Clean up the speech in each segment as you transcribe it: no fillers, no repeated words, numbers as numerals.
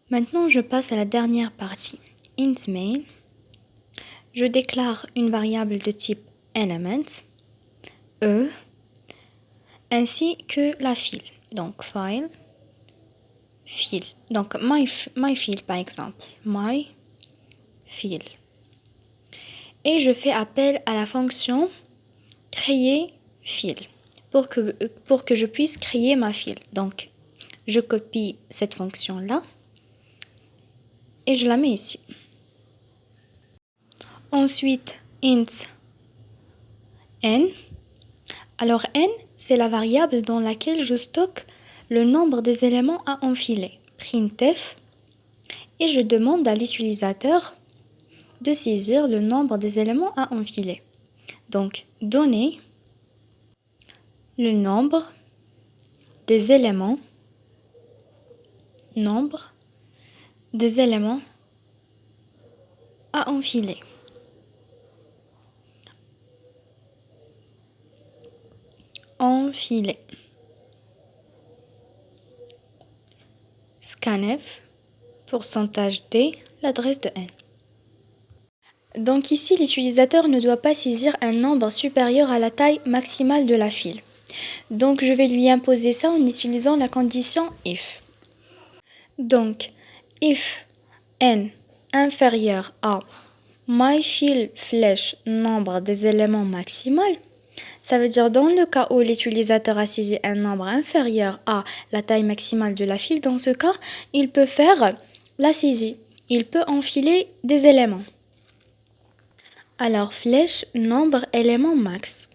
Maintenant, je passe à la dernière partie. Int main, je déclare une variable de type element, e, ainsi que la file. Donc, file, donc my file par exemple, my file. Et je fais appel à la fonction créer file pour que je puisse créer ma file. Donc, je copie cette fonction-là et je la mets ici. Ensuite, int n. Alors, n, c'est la variable dans laquelle je stocke le nombre des éléments à enfiler. Printf. Et je demande à l'utilisateur de saisir le nombre des éléments à enfiler. Donc, donner le nombre des éléments, à enfiler. Enfiler. Scanf, pourcentage D, l'adresse de n. Donc ici, l'utilisateur ne doit pas saisir un nombre supérieur à la taille maximale de la file. Donc je vais lui imposer ça en utilisant la condition if. Donc, if n inférieur à myFile flèche nombre des éléments maximal, ça veut dire dans le cas où l'utilisateur a saisi un nombre inférieur à la taille maximale de la file, dans ce cas, il peut faire la saisie. Il peut enfiler des éléments. Alors, flèche nombre élément max.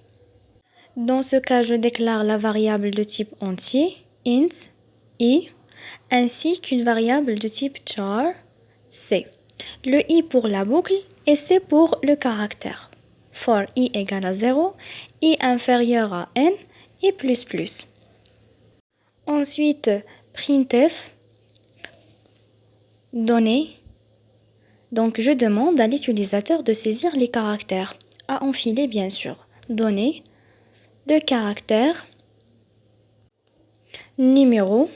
Dans ce cas, je déclare la variable de type entier, int, i, ainsi qu'une variable de type char, c. Le i pour la boucle et c pour le caractère. For i égale à 0, i inférieur à n et plus plus. Ensuite, printf, donner. Donc, je demande à l'utilisateur de saisir les caractères, à enfiler bien sûr. Donner de caractère, numéro,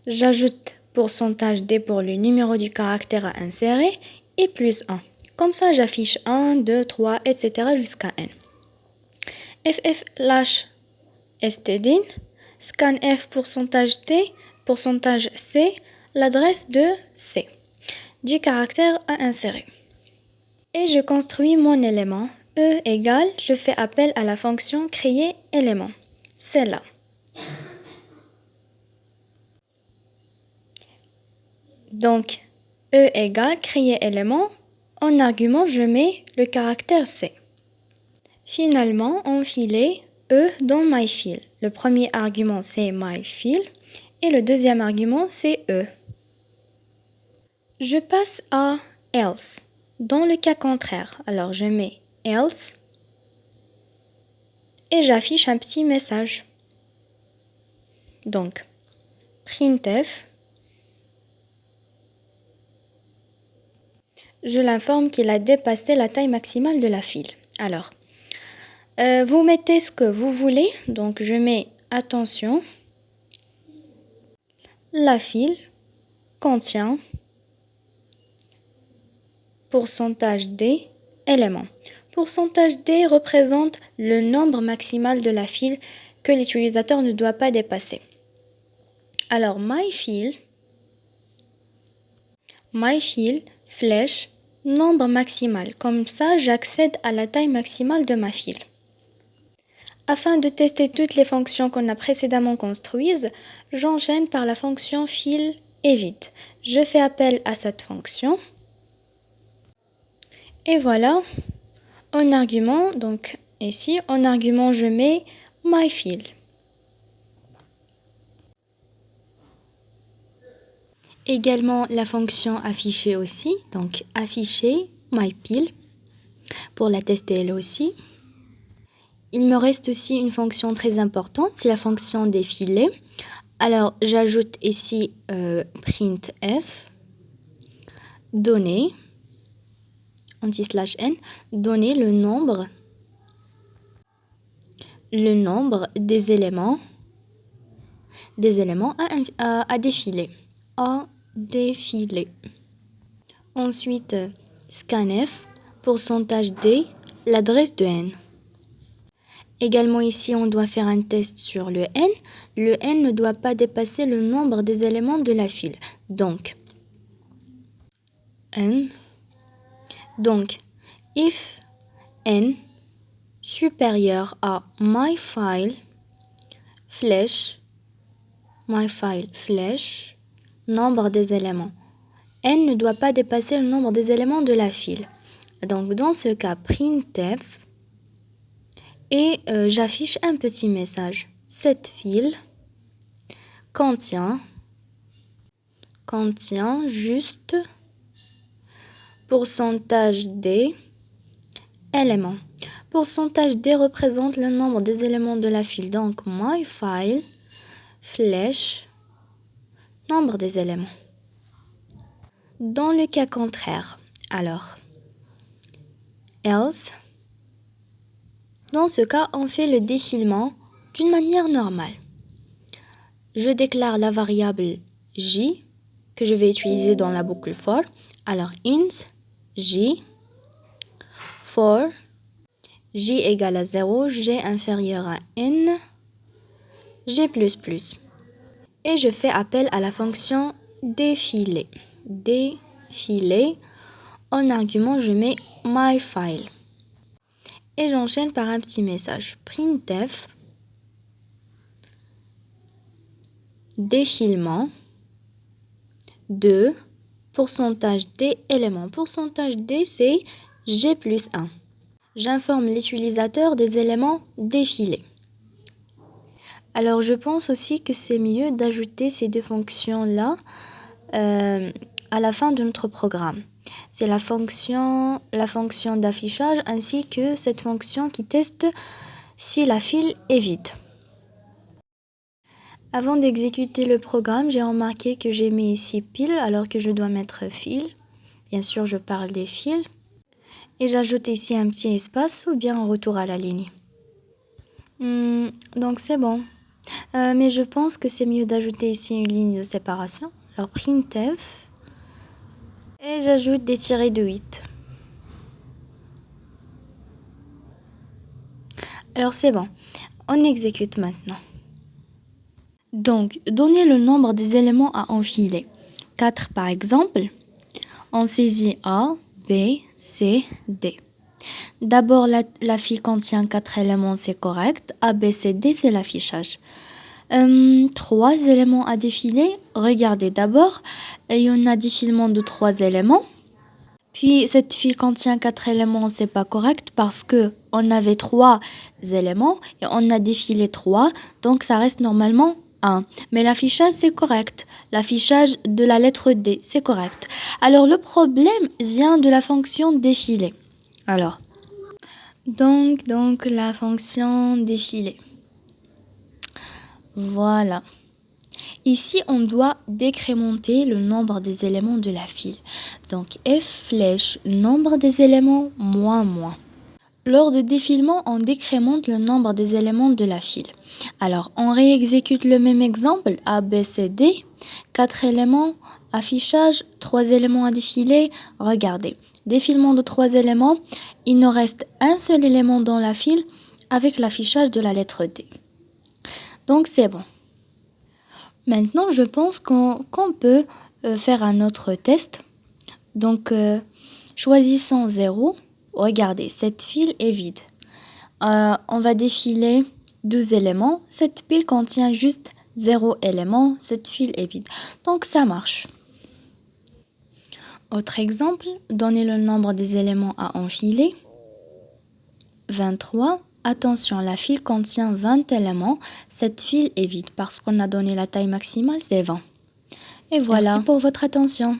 j'ajoute pourcentage D pour le numéro du caractère à insérer et plus 1. Comme ça, j'affiche 1, 2, 3, etc. jusqu'à n. ff stdin, scanf pourcentage T, pourcentage C, l'adresse de C, du caractère à insérer. Et je construis mon élément. E égale, je fais appel à la fonction créer élément. C'est là. Donc, E égale créer élément. En argument, je mets le caractère C. Finalement, enfiler E dans myFile. Le premier argument, c'est myFile. Et le deuxième argument, c'est E. Je passe à else. Dans le cas contraire, alors je mets else et j'affiche un petit message. Donc, printf, je l'informe qu'il a dépassé la taille maximale de la file. Alors, vous mettez ce que vous voulez. Donc, je mets attention, la file contient pourcentage D éléments. Pourcentage D représente le nombre maximal de la file que l'utilisateur ne doit pas dépasser. Alors, myFile, flèche, nombre maximal. Comme ça, j'accède à la taille maximale de ma file. Afin de tester toutes les fonctions qu'on a précédemment construites, j'enchaîne par la fonction file et vide. Je fais appel à cette fonction. Et voilà, en argument, donc ici, en argument, je mets myFile. Également la fonction afficher aussi, donc afficher myPile pour la tester elle aussi. Il me reste aussi une fonction très importante, c'est la fonction défiler. Alors j'ajoute ici printf, donner, anti/n, donner le nombre des éléments à défiler. A défilé. Ensuite, scanf, pourcentage D, l'adresse de N. Également ici, on doit faire un test sur le N. Le N ne doit pas dépasser le nombre des éléments de la file. Donc, N. Donc, if N supérieur à myFile, flèche, nombre des éléments. N ne doit pas dépasser le nombre des éléments de la file. Donc, dans ce cas, printf, et j'affiche un petit message. Cette file contient juste pourcentage D éléments. Pourcentage D représente le nombre des éléments de la file. Donc, myFile, flèche, nombre des éléments. Dans le cas contraire, alors, else, dans ce cas, on fait le défilement d'une manière normale. Je déclare la variable j que je vais utiliser dans la boucle for. Alors, int j for j égale à 0, j inférieur à n, j++. Et je fais appel à la fonction défiler. En argument, je mets myFile. Et j'enchaîne par un petit message. Printf, défilement de pourcentage D éléments. Pourcentage D, c'est G+1. J'informe l'utilisateur des éléments défilés. Alors, je pense aussi que c'est mieux d'ajouter ces deux fonctions-là à la fin de notre programme. C'est la fonction d'affichage ainsi que cette fonction qui teste si la file est vide. Avant d'exécuter le programme, j'ai remarqué que j'ai mis ici pile alors que je dois mettre fil. Bien sûr, je parle des fils. Et j'ajoute ici un petit espace ou bien un retour à la ligne. Donc c'est bon. Mais je pense que c'est mieux d'ajouter ici une ligne de séparation. Alors printf. Et j'ajoute des tirets de 8. Alors c'est bon. On exécute maintenant. Donc, donnez le nombre des éléments à enfiler. 4 par exemple. On saisit A, B, C, D. D'abord, la file contient 4 éléments, c'est correct. A, B, C, D, c'est l'affichage. 3 éléments à défiler. Regardez d'abord, il y en a défilement de 3 éléments. Puis, cette file contient 4 éléments, c'est pas correct parce que on avait 3 éléments et on a défilé 3. Donc, ça reste normalement 1. Mais l'affichage, c'est correct. L'affichage de la lettre D, c'est correct. Alors, le problème vient de la fonction défiler. Alors, donc la fonction défiler. Voilà. Ici, on doit décrémenter le nombre des éléments de la file. Donc, F flèche nombre des éléments moins. Lors de défilement, on décrémente le nombre des éléments de la file. Alors, on réexécute le même exemple. A, B, C, D. 4 éléments, affichage, 3 éléments à défiler. Regardez, défilement de 3 éléments. Il nous reste un seul élément dans la file avec l'affichage de la lettre D. Donc, c'est bon. Maintenant, je pense qu'on peut faire un autre test. Donc, choisissons 0. Regardez, cette file est vide. On va défiler 2 éléments. Cette pile contient juste 0 élément. Cette file est vide. Donc, ça marche. Autre exemple, donnez le nombre des éléments à enfiler. 23. Attention, la file contient 20 éléments. Cette file est vide parce qu'on a donné la taille maximale, c'est 20. Et voilà. Merci pour votre attention.